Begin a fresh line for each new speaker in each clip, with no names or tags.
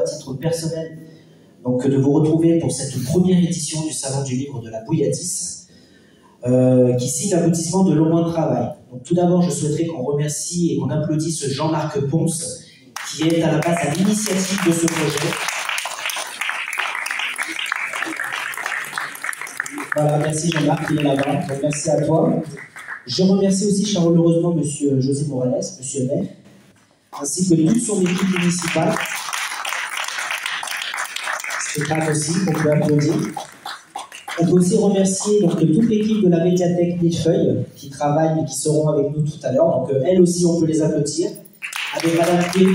à titre personnel donc, de vous retrouver pour cette première édition du Salon du Livre de la Bouillatis, qui signe l'aboutissement de longs mois de travail. Donc, tout d'abord, je souhaiterais qu'on remercie et qu'on applaudisse Jean-Marc Ponce, qui est à la base à l'initiative de ce projet. Voilà, merci Jean-Marc, il est là-bas. Donc, merci à toi. Je remercie aussi chaleureusement M. José Morales, M. Maire, ainsi que toute son équipe municipale. C'est grave aussi, on peut applaudir. On peut aussi remercier donc, toute l'équipe de la médiathèque Millefeuille qui travaille et qui seront avec nous tout à l'heure. Donc, elles aussi, on peut les applaudir. Avec Madame Clé.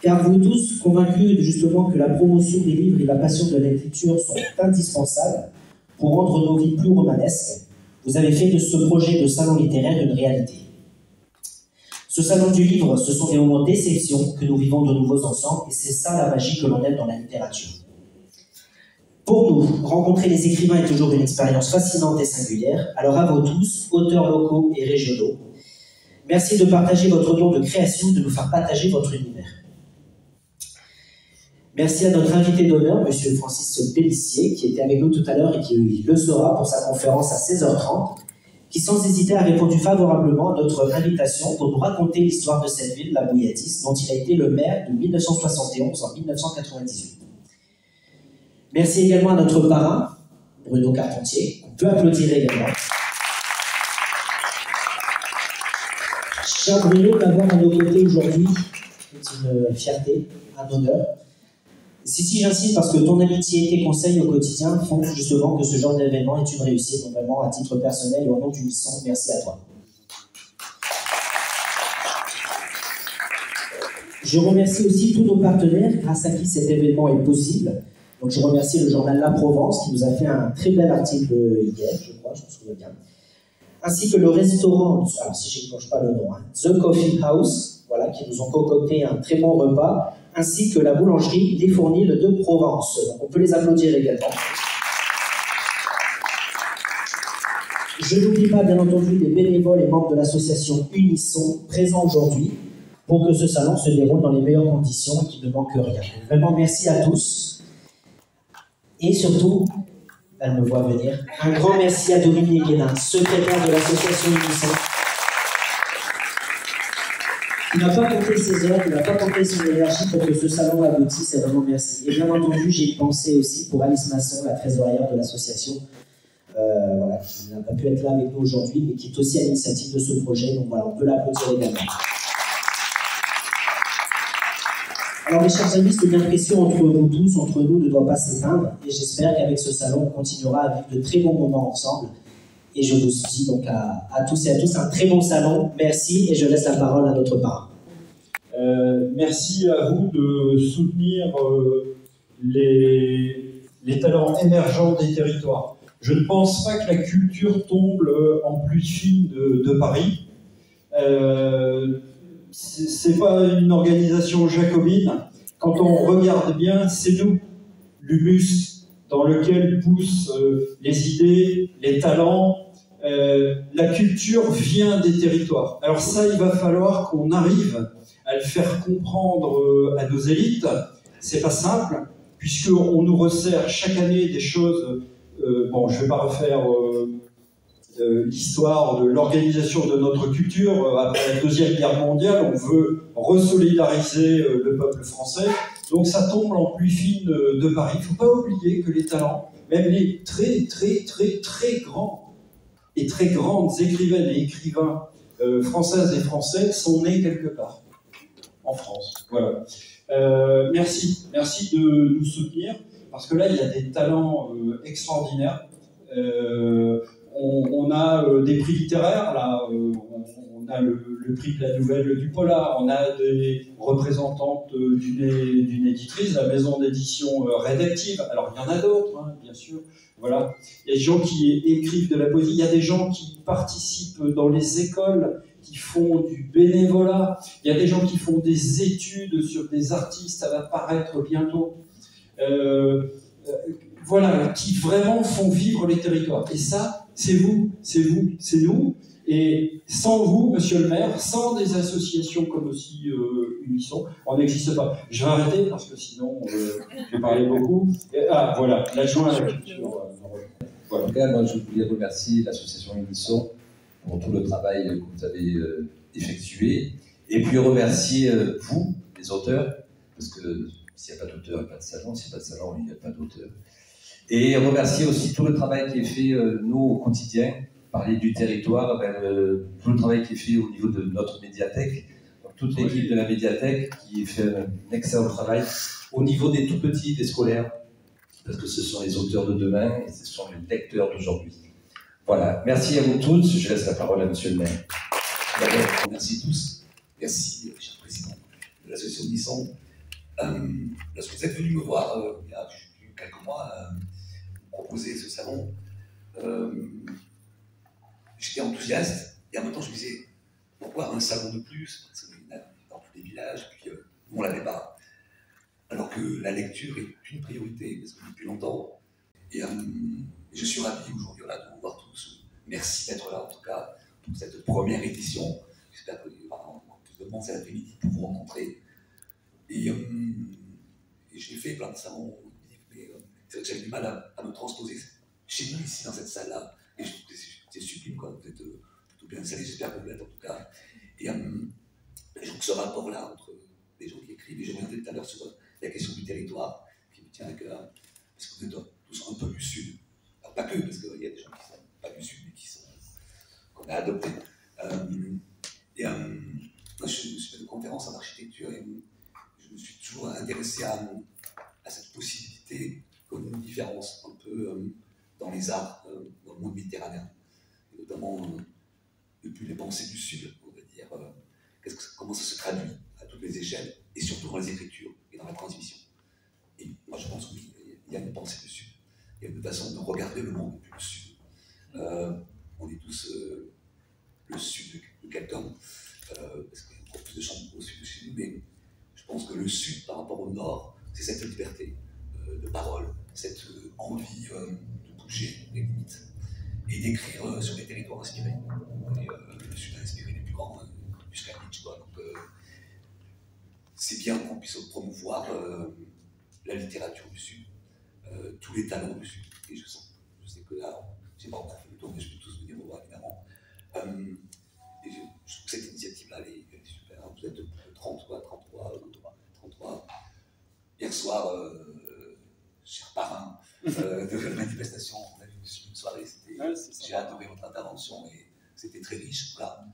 Car vous tous convaincus justement que la promotion des livres et la passion de la lecture sont indispensables pour rendre nos vies plus romanesques, vous avez fait de ce projet de salon littéraire une réalité. Ce salon du livre, ce sont des moments d'exception que nous vivons de nouveau ensemble, et c'est ça la magie que l'on aime dans la littérature. Pour nous, rencontrer les écrivains est toujours une expérience fascinante et singulière, alors à vous tous, auteurs locaux et régionaux, merci de partager votre don de création, de nous faire partager votre univers. Merci à notre invité d'honneur, M. Francis Pellissier, qui était avec nous tout à l'heure et qui le sera pour sa conférence à 16h30, qui sans hésiter a répondu favorablement à notre invitation pour nous raconter l'histoire de cette ville, la Bouillatis, dont il a été le maire de 1971 en 1998. Merci également à notre parrain, Bruno Carpentier, qu'on peut applaudir également. Cher Bruno, d'avoir à nos côtés aujourd'hui est une fierté, un honneur. Si j'insiste parce que ton amitié et tes conseils au quotidien font justement que ce genre d'événement est une réussite, donc vraiment à titre personnel et au nom du Lisson, merci à toi. Je remercie aussi tous nos partenaires grâce à qui cet événement est possible. Donc je remercie le journal La Provence qui nous a fait un très bel article hier, je crois, je me souviens bien. Ainsi que le restaurant, alors si je ne change pas le nom, hein, The Coffee House, voilà, qui nous ont concocté un très bon repas, ainsi que la boulangerie Les Fournils de Provence. Donc on peut les applaudir également. Je n'oublie pas, bien entendu, les bénévoles et membres de l'association Unisson présents aujourd'hui pour que ce salon se déroule dans les meilleures conditions et qu'il ne manque rien. Donc, vraiment, merci à tous. Et surtout, elle me voit venir, un grand merci à Dominique Guénin, secrétaire de l'association Unisson. Il n'a pas compté ses heures, il n'a pas compté son énergie pour que ce salon aboutisse, et vraiment merci. Et bien entendu, j'ai pensé aussi pour Alice Masson, la trésorière de l'association, voilà, qui n'a pas pu être là avec nous aujourd'hui, mais qui est aussi à l'initiative de ce projet, donc voilà, on peut l'applaudir également. Alors mes chers amis, ce lien précieux entre vous tous, entre nous, ne doit pas s'éteindre, et j'espère qu'avec ce salon, on continuera à vivre de très bons moments ensemble. Et je vous dis donc à tous et à tous un très bon salon. Merci et je laisse la parole à notre parrain.
Merci à vous de soutenir les talents émergents des territoires. Je ne pense pas que la culture tombe en pluie fine de Paris. C'est pas une organisation jacobine. Quand on regarde bien, c'est nous, l'humus, dans lequel poussent les idées, les talents. La culture vient des territoires. Alors ça, il va falloir qu'on arrive à le faire comprendre à nos élites. C'est pas simple, puisqu'on nous resserre chaque année des choses. Bon, je vais pas refaire l'histoire de l'organisation de notre culture. Après la Deuxième Guerre mondiale, on veut resolidariser le peuple français. Donc ça tombe en pluie fine de Paris. Il ne faut pas oublier que les talents, même les très grands et très grandes écrivaines et écrivains françaises et français sont nés quelque part, en France. Voilà. Merci de nous soutenir, parce que là, il y a des talents extraordinaires. On a des prix littéraires, là, on a le prix de la nouvelle du Polar, on a des représentantes d'une éditrice, la maison d'édition Rédactive. Alors, il y en a d'autres, hein, bien sûr. Voilà. Il y a des gens qui écrivent de la poésie, il y a des gens qui participent dans les écoles, qui font du bénévolat, il y a des gens qui font des études sur des artistes, ça va paraître bientôt. Voilà, qui vraiment font vivre les territoires. Et ça, c'est vous, c'est nous. Et sans vous, monsieur le maire, sans des associations comme aussi Unisson, on n'existe pas. Je vais arrêter parce que sinon, je vais parler beaucoup. Ah, voilà, l'adjoint à la culture.
Voilà. En tout cas, moi, je voulais remercier l'association Unisson pour tout le travail que vous avez effectué. Et puis remercier vous, les auteurs, parce que s'il n'y a pas d'auteur, il n'y a pas de salon. S'il n'y a pas de salon, il n'y a pas d'auteur. Et remercier aussi tout le travail qui est fait, nous, au quotidien, parler du territoire, tout le travail qui est fait au niveau de notre médiathèque, donc toute l'équipe de la médiathèque qui fait un excellent travail au niveau des tout-petits, des scolaires, parce que ce sont les auteurs de demain et ce sont les lecteurs d'aujourd'hui. Voilà, merci à vous tous, je laisse la parole à monsieur le maire.
D'abord, merci tous. Merci, cher président de l'association Unisson. Lorsque vous êtes venu me voir il y a quelques mois, proposer ce salon, j'étais enthousiaste et en même temps je me disais pourquoi un salon de plus, parce qu'il y en a dans tous les villages, puis nous on l'avait pas. Alors que la lecture est une priorité, parce que depuis longtemps, et je suis ravi aujourd'hui de vous voir tous. Merci d'être là en tout cas pour cette première édition. J'espère que plus de monde cet après-midi pour vous rencontrer. Et j'ai fait plein de salons, mais c'est vrai que j'avais du mal à me transposer chez nous, ici, dans cette salle-là. Et je trouve que c'est sublime, quoi. Vous êtes plutôt bien installés, j'espère que vous l'êtes en tout cas. Et je trouve que ce rapport-là entre les gens qui écrivent, et j'ai regardé tout à l'heure sur la question du territoire, qui me tient à cœur, parce que vous êtes tous un peu du Sud. Alors, pas que, parce qu'il y a des gens qui sont pas du Sud, mais qui sont qu'on a adoptés. Moi, je fais des conférences en architecture et je me suis toujours intéressé à cette possibilité comme une différence un peu dans les arts, dans le monde méditerranéen, et notamment depuis les pensées du Sud, on va dire, comment ça se traduit à toutes les échelles, et surtout dans les écritures et dans la transmission. Et moi, je pense qu'il y a une pensée du Sud, il y a une façon de regarder le monde depuis le Sud. On est tous le Sud de quelqu'un, parce qu'il y a encore plus de gens au Sud de chez nous, mais je pense que le Sud, par rapport au Nord, c'est cette liberté de parole, cette envie de bouger les limites et d'écrire sur des territoires inspirés. Et, le Sud a inspiré les plus grands, jusqu'à Nietzsche. Donc, c'est bien qu'on puisse promouvoir la littérature du Sud, tous les talents du Sud. Et je sais que là, j'ai pas encore fait le tour, mais je peux tous venir me voir évidemment. Et je trouve que cette initiative-là, elle est super. Vous êtes 33. Hier soir, cher parrain de la manifestation, on a vu une soirée, j'ai adoré votre intervention et c'était très riche. Voilà.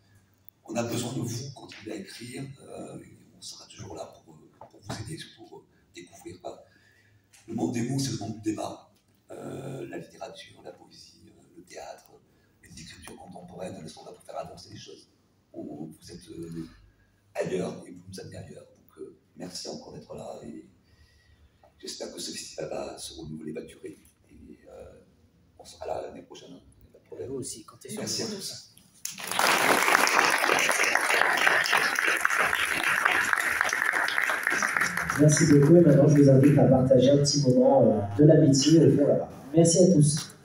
On a besoin de vous, continuer à écrire, on sera toujours là pour vous aider, surtout pour découvrir. Le monde des mots, c'est le monde du débat. La littérature, la poésie, le théâtre, les écritures contemporaines, elles sont là pour faire avancer les choses. Vous êtes ailleurs et vous nous amenez ailleurs. Donc merci encore d'être là et j'espère que ce festival va se renouveler, va durer. Et on sera là l'année prochaine.
Vous aussi, comptez sur
merci à tous.
Merci beaucoup et maintenant je vous invite à partager un petit moment de l'amitié au fond là-bas. Merci à tous.